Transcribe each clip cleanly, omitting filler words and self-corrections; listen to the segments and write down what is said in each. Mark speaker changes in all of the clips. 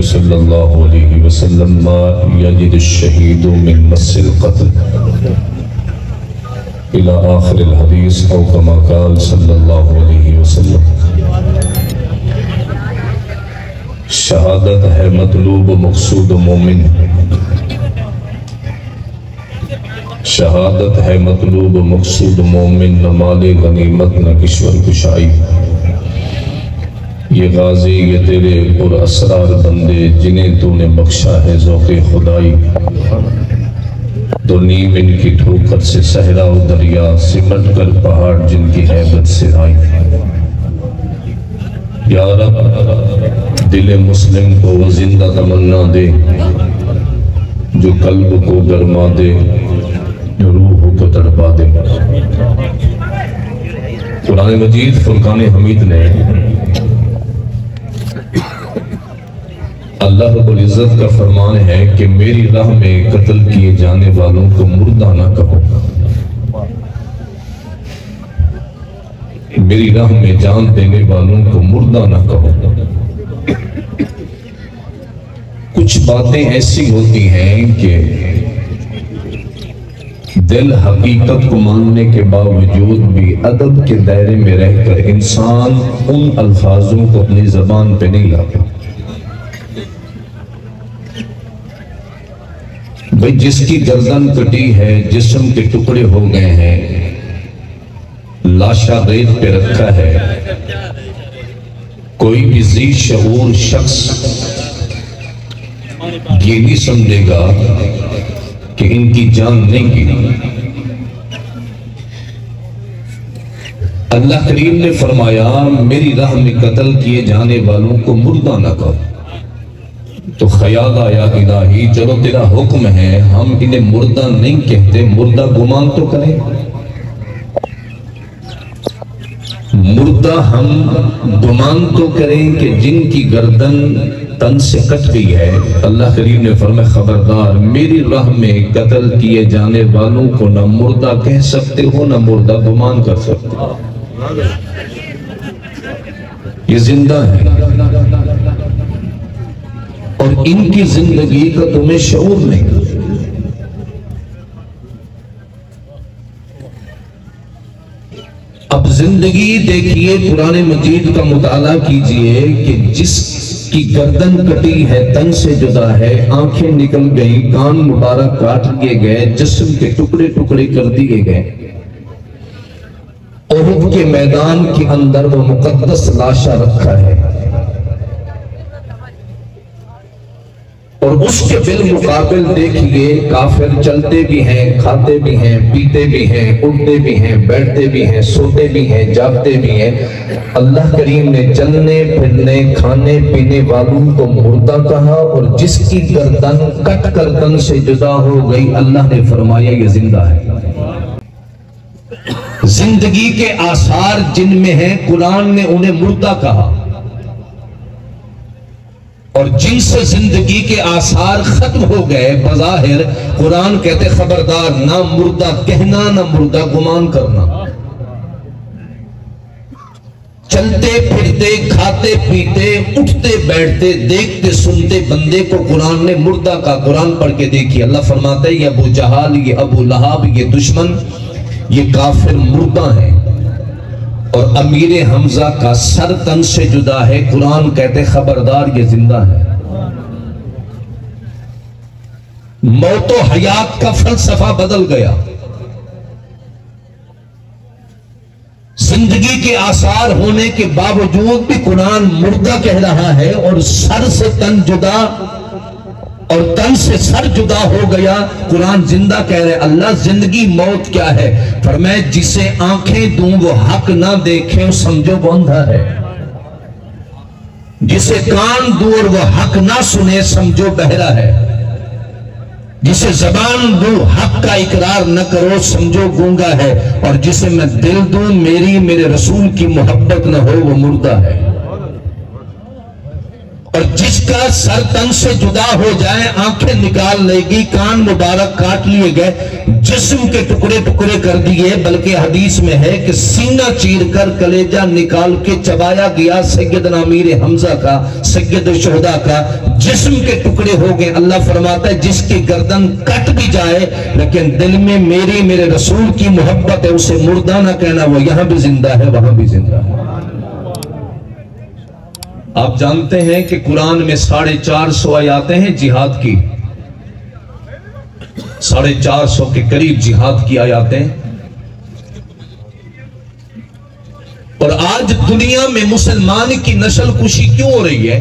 Speaker 1: صلی اللہ علیہ وسلم ما یجد الشہید من مس القتل الى آخر الحدیث او کما قال صلی اللہ علیہ وسلم۔ شہادت ہے مطلوب مقصود مومن، شہادت ہے مطلوب مقصود مومن، نہ مال غنیمت نہ کشور کشائی۔ یہ غازی یہ تیرے پر اسرار بندے جنہیں تو نے بخشا ہے ذوق خدائی۔ تو نیم ان کی ٹھوکر سے صحرا و دریا، سمٹ کر پہاڑ جن کی ہیبت سے آئی۔ یا رب دل مسلم کو وہ زندہ تمنا دے، جو قلب کو گرما دے، جو روح کو تڑپا دے۔ قرآن مجید فرقان حمید نے اللہ رب العزت کا فرمان ہے کہ میری راہ میں قتل کیے جانے والوں کو مردہ نہ کہو، میری راہ میں جان دینے والوں کو مردہ نہ کہو۔ کچھ باتیں ایسی ہوتی ہیں کہ دل حقیقت کو ماننے کے باوجود بھی ادب کے دائرے میں رہ کر انسان ان الفاظوں کو اپنی زبان پہ نہیں لاتا۔ بھئی جس کی گردن کٹی ہے، جسم کے ٹکڑے ہو گئے ہیں، لاشا ریت پہ رکھا ہے، کوئی بھی ذی شعور شخص یہ نہیں سمجھے گا کہ ان کی جان نہیں گئی۔ اللہ کریم نے فرمایا میری راہ میں قتل کیے جانے والوں کو مردہ نہ کہو۔ تو خیال آیا الہی چلو تیرا حکم ہے، ہم انہیں مردہ نہیں کہتے، مردہ گمان تو کریں، مردہ ہم گمان تو کریں کہ جن کی گردن تن سے کٹ گئی ہے۔ اللہ کریم نے فرمایا خبردار میری راہ میں قتل کیے جانے والوں کو نہ مردہ کہہ سکتے ہو نہ مردہ گمان کر سکتے ہو، یہ زندہ ہے اور ان کی زندگی کا تمہیں شعور نہیں۔ اب زندگی دیکھیے، قرآن مجید کا مطالعہ کیجئے کہ جس کی گردن کٹی ہے، تن سے جدا ہے، آنکھیں نکل گئیں، کان مبارک کاٹ دیے گئے، جسم کے ٹکڑے ٹکڑے کر دیے گئے، احد کے میدان کے اندر وہ مقدس لاشا رکھا ہے، اور اس کے بالمقابل دیکھیے کافر چلتے بھی ہیں، کھاتے بھی ہیں، پیتے بھی ہیں، اٹھتے بھی ہیں، بیٹھتے بھی ہیں، سوتے بھی ہیں، جاگتے بھی ہیں۔ اللہ کریم نے چلنے پھرنے کھانے پینے والوں کو مردہ کہا، اور جس کی گردن کٹ کر تن سے جدا ہو گئی اللہ نے فرمایا یہ زندہ ہے۔ زندگی کے آثار جن میں ہیں قرآن نے انہیں مردہ کہا، اور جن سے زندگی کے آثار ختم ہو گئے بظاہر قرآن کہتے خبردار نہ مردہ کہنا نہ مردہ گمان کرنا۔ چلتے پھرتے کھاتے پیتے اٹھتے بیٹھتے دیکھتے سنتے بندے کو قرآن نے مردہ کا۔ قرآن پڑھ کے دیکھیے اللہ فرماتا ہے یہ ابو جہال، یہ ابو لہاب، یہ دشمن، یہ کافر مردہ ہیں، اور امیر حمزہ کا سر تن سے جدا ہے۔ قرآن کہتے خبردار یہ زندہ ہے۔ موت و حیات کا فلسفہ بدل گیا، زندگی کے آثار ہونے کے باوجود بھی قرآن مردہ کہہ رہا ہے، اور سر سے تن جدا اور تن سے سر جدا ہو گیا، قرآن زندہ کہہ رہے۔ اللہ زندگی موت کیا ہے؟ فرمائے جسے آنکھیں دوں وہ حق نہ دیکھیں سمجھو وہ اندھا ہے، جسے کان دوں اور وہ حق نہ سنے سمجھو بہرا ہے، جسے زبان دوں حق کا اقرار نہ کرو سمجھو گونگا ہے، اور جسے میں دل دوں میرے رسول کی محبت نہ ہو وہ مردہ ہے۔ اور جس کا سر تن سے جدا ہو جائے آنکھیں نکال لے گی، کان مبارک کاٹ لیے گئے، جسم کے ٹکڑے ٹکڑے کر دیے، بلکہ حدیث میں ہے کہ سینہ چیر کر کلیجہ نکال کے چبایا گیا سیدنا امیر حمزہ کا، سید الشہداء کا، جسم کے ٹکڑے ہو گئے۔ اللہ فرماتا ہے جس کی گردن کٹ بھی جائے لیکن دل میں میرے رسول کی محبت ہے، اسے مردہ نہ کہنا، وہ یہاں بھی زندہ ہے وہاں بھی زندہ ہے۔ آپ جانتے ہیں کہ قرآن میں 450 آیاتیں ہیں جہاد کی، 450 کے قریب جہاد کی آیاتیں، اور آج دنیا میں مسلمان کی نسل کشی کیوں ہو رہی ہے؟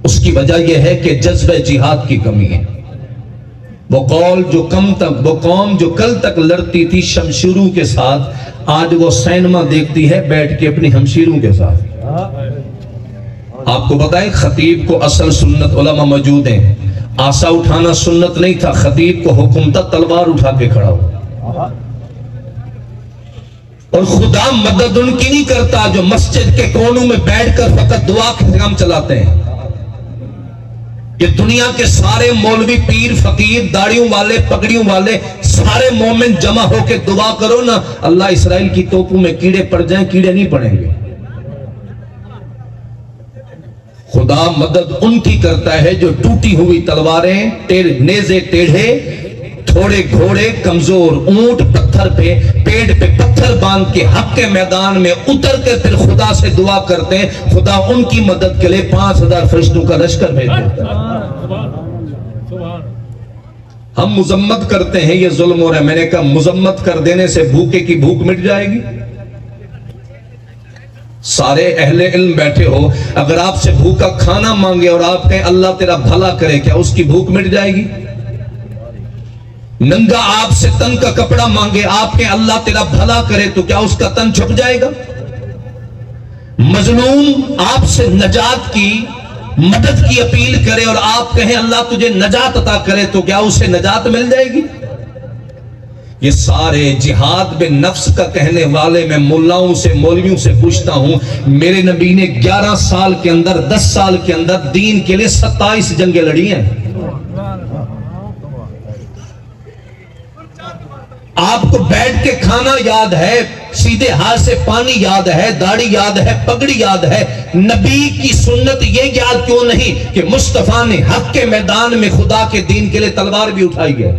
Speaker 1: اس کی وجہ یہ ہے کہ جذبہ جہاد کی کمی ہے۔ وہ قوم جو کل تک لڑتی تھی شمشیروں کے ساتھ، آج وہ سینما دیکھتی ہے بیٹھ کے اپنی ہمشیروں کے ساتھ۔ آپ کو بتائیں خطیب کو اصل سنت علماء موجود ہیں، آسا اٹھانا سنت نہیں تھا، خطیب کو حکم تھا تلوار اٹھا کے کھڑا ہو، اور خدا مدد ان کی نہیں کرتا جو مسجد کے کونوں میں بیٹھ کر فقط دعا کے کام چلاتے ہیں۔ یہ دنیا کے سارے مولوی پیر فقیر داڑیوں والے پگڑیوں والے سارے مومن جمع ہو کے دعا کرو نا، اللہ اسرائیل کی توپوں میں کیڑے پڑ جائیں، کیڑے نہیں پڑیں گے۔ خدا مدد ان کی کرتا ہے جو ٹوٹی ہوئی تلواریں، نیزے ٹیڑھے، تھوڑے گھوڑے، کمزور اونٹ، پتھر پہ پیڑ پہ پتھر باندھ کے حق کے میدان میں اتر کے پھر خدا سے دعا کرتے ہیں، خدا ان کی مدد کے لئے 5000 فرشتوں کا لشکر بھیج دیتا ہے۔ ہم مذمت کرتے ہیں یہ ظلم ہو رہا ہے، میں نے کہا مذمت کر دینے سے بھوکے کی بھوک مٹ جائے گی؟ سارے اہل علم بیٹھے ہو، اگر آپ سے بھوکا کھانا مانگے اور آپ کہیں اللہ تیرا بھلا کرے، کیا اس کی بھوک مٹ جائے گی؟ ننگا آپ سے تن کا کپڑا مانگے، آپ کہیں اللہ تیرا بھلا کرے، تو کیا اس کا تن چھپ جائے گا؟ مظلوم آپ سے نجات کی مدد کی اپیل کرے اور آپ کہیں اللہ تجھے نجات عطا کرے، تو کیا اسے نجات مل جائے گی؟ یہ سارے جہاد بے نفس کا کہنے والے میں ملاؤں سے مولویوں سے پوچھتا ہوں، میرے نبی نے 11 سال کے اندر 10 سال کے اندر دین کے لئے 27 جنگیں لڑی ہیں۔ آپ کو بیٹھ کے کھانا یاد ہے، سیدھے ہاتھ سے پانی یاد ہے، داڑھی یاد ہے، پگڑی یاد ہے، نبی کی سنت یہ یاد کیوں نہیں کہ مصطفیٰ نے حق کے میدان میں خدا کے دین کے لئے تلوار بھی اٹھائی ہے؟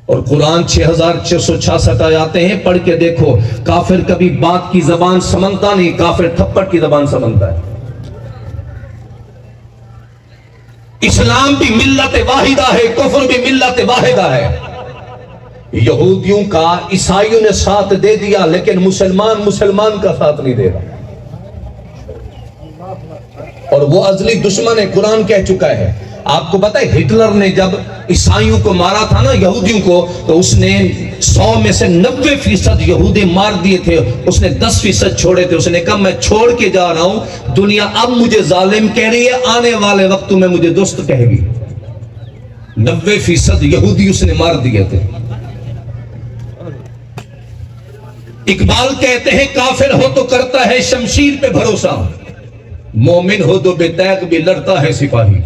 Speaker 1: اور قرآن 6666 آیاتیں ہیں، پڑھ کے دیکھو، کافر کبھی بات کی زبان سمجھتا نہیں، کافر تھپڑ کی زبان سمجھتا ہے۔ اسلام بھی ملت واحدہ ہے، کفر بھی ملت واحدہ ہے۔ یہودیوں کا عیسائیوں نے ساتھ دے دیا لیکن مسلمان کا ساتھ نہیں دے رہا، اور وہ ازلی دشمن ہے، قرآن کہہ چکا ہے۔ آپ کو پتہ ہے ہٹلر نے جب عیسائیوں کو مارا تھا نا، یہودیوں کو، تو اس نے 100 میں سے 90% یہودی مار دیے تھے، اس نے 10% چھوڑے تھے۔ اس نے کہا میں چھوڑ کے جا رہا ہوں، دنیا اب مجھے ظالم کہہ رہی ہے، آنے والے وقتوں میں مجھے دوست کہے گی۔ 90% یہودی اس نے مار دیے تھے۔ اقبال کہتے ہیں کافر ہو تو کرتا ہے شمشیر پہ بھروسہ، مومن ہو تو بے تیغ بھی لڑتا ہے سپاہی۔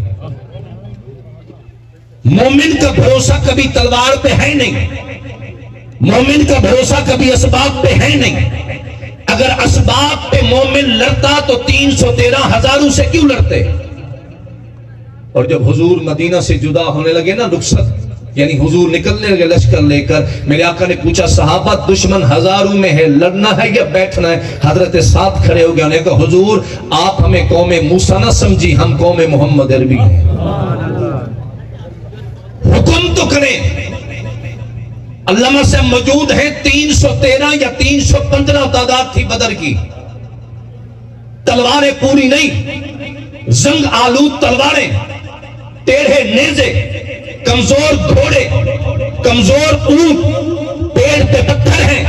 Speaker 1: مومن کا بھروسہ کبھی تلوار پہ ہے نہیں، مومن کا بھروسہ کبھی اسباب پہ ہے نہیں۔ اگر اسباب پہ مومن لڑتا تو 313 ہزاروں سے کیوں لڑتے؟ اور جب حضور مدینہ سے جدا ہونے لگے نا، رخصت یعنی حضور نکلنے لگے لشکر لے کر، میرے آقا نے پوچھا صحابہ دشمن ہزاروں میں ہے، لڑنا ہے یا بیٹھنا ہے؟ حضرت ساتھ کھڑے ہو گیا، انہوں نے کہا حضور آپ ہمیں قوم موسیٰ نہ سمجھی، ہم قوم محمد عربی ہیں، حکم تو کریں۔ علامہ سے موجود ہیں 313 یا 315 تعداد تھی بدر کی، تلواریں پوری نہیں، زنگ آلود تلواریں، ٹیڑھے نیزے، کمزور گھوڑے، کمزور اونٹ، پیڑ پہ پتھر ہیں،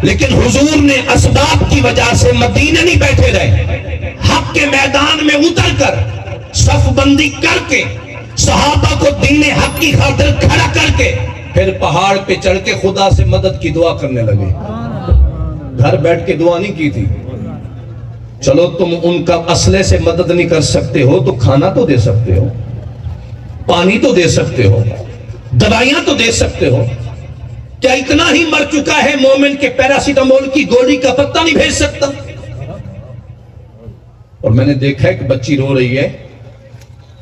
Speaker 1: لیکن حضور نے اسباب کی وجہ سے مدینے نہیں بیٹھے رہے، حق کے میدان میں اتر کر صف بندی کر کے صحابہ کو دین حق کی خاطر کھڑا کر کے پھر پہاڑ پہ چڑھ کے خدا سے مدد کی دعا کرنے لگے۔ گھر بیٹھ کے دعا نہیں کی تھی، چلو تم ان کا اسلحے سے مدد نہیں کر سکتے ہو تو کھانا تو دے سکتے ہو، پانی تو دے سکتے ہو، دوائیاں تو دے سکتے ہو. کیا اتنا ہی مر چکا ہے مومن کے پیراسیٹامول کی گولی کا پتہ نہیں بھیج سکتا؟ اور میں نے دیکھا ہے کہ بچی رو رہی ہے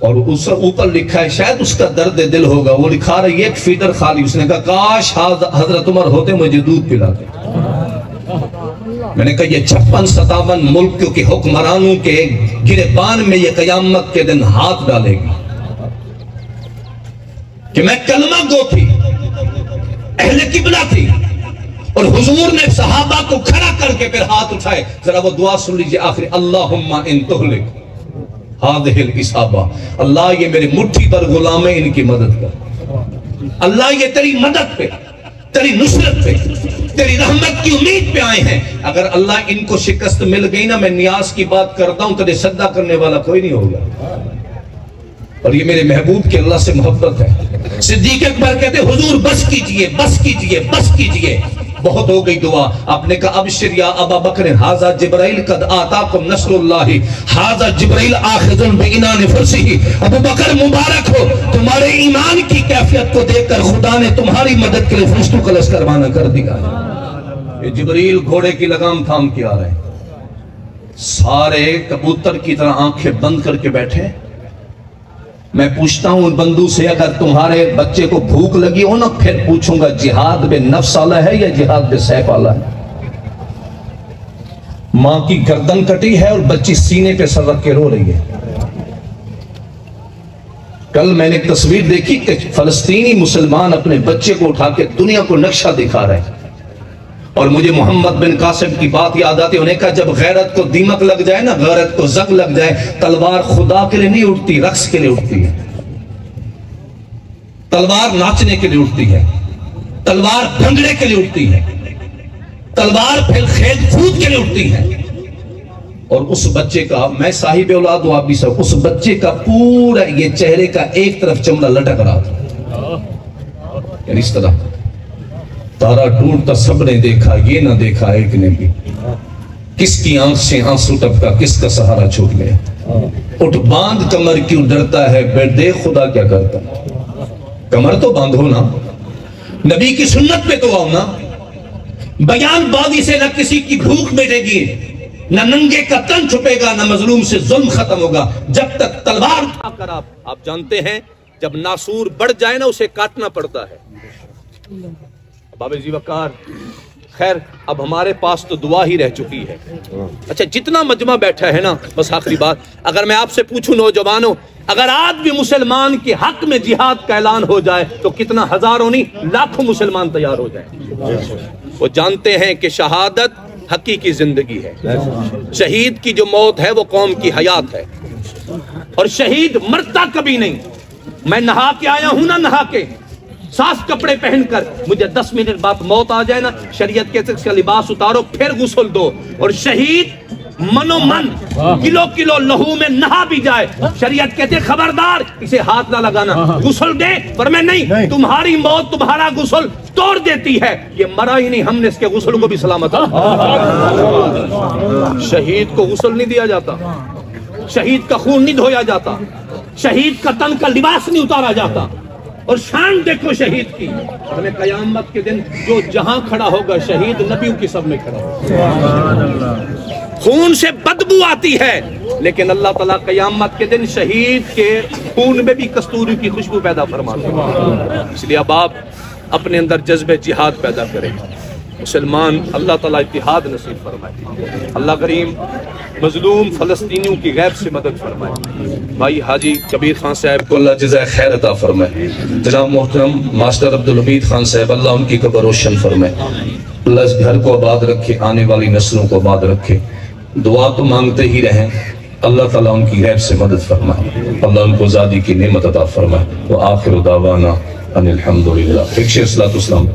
Speaker 1: اور اس اوپر لکھا ہے، شاید اس کا درد دل ہوگا، وہ لکھا رہی ہے ایک فیڈر خالی. اس نے کہا کاش حضرت عمر ہوتے مجھے دودھ پلاتے. میں نے کہا یہ 56-57 ملکوں کے حکمرانوں کے گریبان میں یہ قیامت کے دن ہاتھ ڈالے گی کہ میں کلمہ گو تھی، اہل قبلہ تھی، اور حضور نے صحابہ کو کھڑا کر کے پھر ہاتھ اٹھائے. ذرا وہ دعا سن لیجئے آخری، اللہم ان تہلک ہذہ العصابہ، اللہ یہ میرے مٹھی پر غلام ہیں، ان کی مدد کر. اللہ یہ تیری مدد پہ، تیری نصرت پہ، تیری رحمت کی امید پہ آئے ہیں. اگر اللہ ان کو شکست مل گئی نا، میں نیاز کی بات کرتا ہوں، تیرے صدہ کرنے والا کوئی نہیں ہوگا. اور یہ میرے محبوب کے اللہ سے محبت ہے. صدیق اکبر کہتے حضور بس کیجئے، بس کیجئے، بس کیجئے، بہت ہو گئی دعا. آپ نے کہا ابشر یا ابا بکر ھذا جبرائیل قد آتاکم نصر اللہ ھذا جبرائیل آخذ بعنان فرسہ. ابو بکر مبارک ہو، تمہارے ایمان کی کیفیت کو دیکھ کر خدا نے تمہاری مدد کے لیے فرشتوں کا لشکر روانہ کر دیا. یہ جبرائیل گھوڑے کی لگام تھام کے آ رہے ہیں، سارے کبوتر کی طرح آنکھیں بند کر کے بیٹھے. میں پوچھتا ہوں ان بندوں سے، اگر تمہارے بچے کو بھوک لگی ہو نا، پھر پوچھوں گا جہاد بے نفس والا ہے یا جہاد بے سیف والا ہے؟ ماں کی گردن کٹی ہے اور بچی سینے پہ سر رکھ کے رو رہی ہے. کل میں نے ایک تصویر دیکھی کہ فلسطینی مسلمان اپنے بچے کو اٹھا کے دنیا کو نقشہ دکھا رہے ہیں، اور مجھے محمد بن قاسم کی بات یاد آتی. انہیں کہا جب غیرت کو دیمک لگ جائے نا، غیرت کو زنگ لگ جائے، تلوار خدا کے لیے نہیں اٹھتی، رقص کے لیے اٹھتی ہے. تلوار ناچنے کے لیے اٹھتی ہے، تلوار بھنگڑے کے لیے اٹھتی ہے، تلوار پھر کھیل کود کے لیے اٹھتی ہے. اور اس بچے کا، میں صاحب اولاد ہوں آپ بھی سب، اس بچے کا پورا یہ چہرے کا ایک طرف چمڑا لٹک رہا تھا، یعنی اس طرح. تارا ٹوٹتا سب نے دیکھا، یہ نہ دیکھا ایک نے بھی، کس کی آنکھ سے آنسو ٹپکا، کس کا سہارا چھوٹ گیا. اٹھ باندھ کمر کیوں ڈرتا ہے، بیٹھ دیکھ خدا کیا کرتا. کمر تو باندھو نا، نبی کی سنت پہ تو آؤ نا. بیان بازی سے نہ کسی کی بھوک مٹے گی، نہ ننگے کا تن چھپے گا، نہ مظلوم سے ظلم ختم ہوگا جب تک تلوار اٹھا کر آپ جانتے ہیں جب ناسور بڑھ جائے نا اسے کاٹنا پڑتا ہے. بابے جی وقار، خیر اب ہمارے پاس تو دعا ہی رہ چکی ہے. اچھا جتنا مجمع بیٹھا ہے نا، بس آخری بات، اگر میں آپ سے پوچھوں نوجوانوں، اگر آج بھی مسلمان کے حق میں جہاد کا اعلان ہو جائے تو کتنا ہزاروں نہیں لاکھوں مسلمان تیار ہو جائیں. وہ جانتے ہیں کہ شہادت حقیقی زندگی ہے، شہید کی جو موت ہے وہ قوم کی حیات ہے، اور شہید مرتا کبھی نہیں. میں نہا کے آیا ہوں نا، نہا کے صاف کپڑے پہن کر، مجھے 10 منٹ بعد موت آ جائے نا، شریعت کے کا لباس اتارو پھر غسل دو. اور شہید منو من کلو کلو لہو میں نہا بھی جائے، شریعت کہتے خبردار اسے ہاتھ نہ لگانا، غسل دے، پر میں نہیں، تمہاری موت تمہارا غسل توڑ دیتی ہے. یہ مرا ہی نہیں، ہم نے اس کے غسل کو بھی سلامت. شہید کو غسل نہیں دیا جاتا، شہید کا خون نہیں دھویا جاتا، شہید کا تن کا لباس نہیں اتارا جاتا. اور شان دیکھو شہید کی، ہمیں قیامت کے دن جو جہاں کھڑا ہوگا شہید نبیوں کی سب میں کھڑا ہوگا. خون سے بدبو آتی ہے، لیکن اللہ تعالیٰ قیامت کے دن شہید کے خون میں بھی کستوری کی خوشبو پیدا فرماتے ہیں. اس لیے اب آپ اپنے اندر جذب جہاد پیدا کریں. مسلمان اللہ تعالیٰ اتحاد نصیب فرمائے. اللہ کریم مظلوم فلسطینیوں کی غیب سے مدد فرمائے. بھائی حاجی کبیر خان صاحب کو اللہ جزائے خیر عطا فرمائے. جناب محترم ماسٹر عبدالحمید خان صاحب، اللہ ان کی قبر روشن فرمائے. اللہ اس گھر کو آباد رکھے، آنے والی نسلوں کو آباد رکھے. دعا تو مانگتے ہی رہیں، اللہ تعالیٰ ان کی غیب سے مدد فرمائے. اللہ ان کو زادی کی نعمت عطا فرمائے. وآخر دعوانا ان الحمدللہ. ایک شیخ صلاۃ السلام.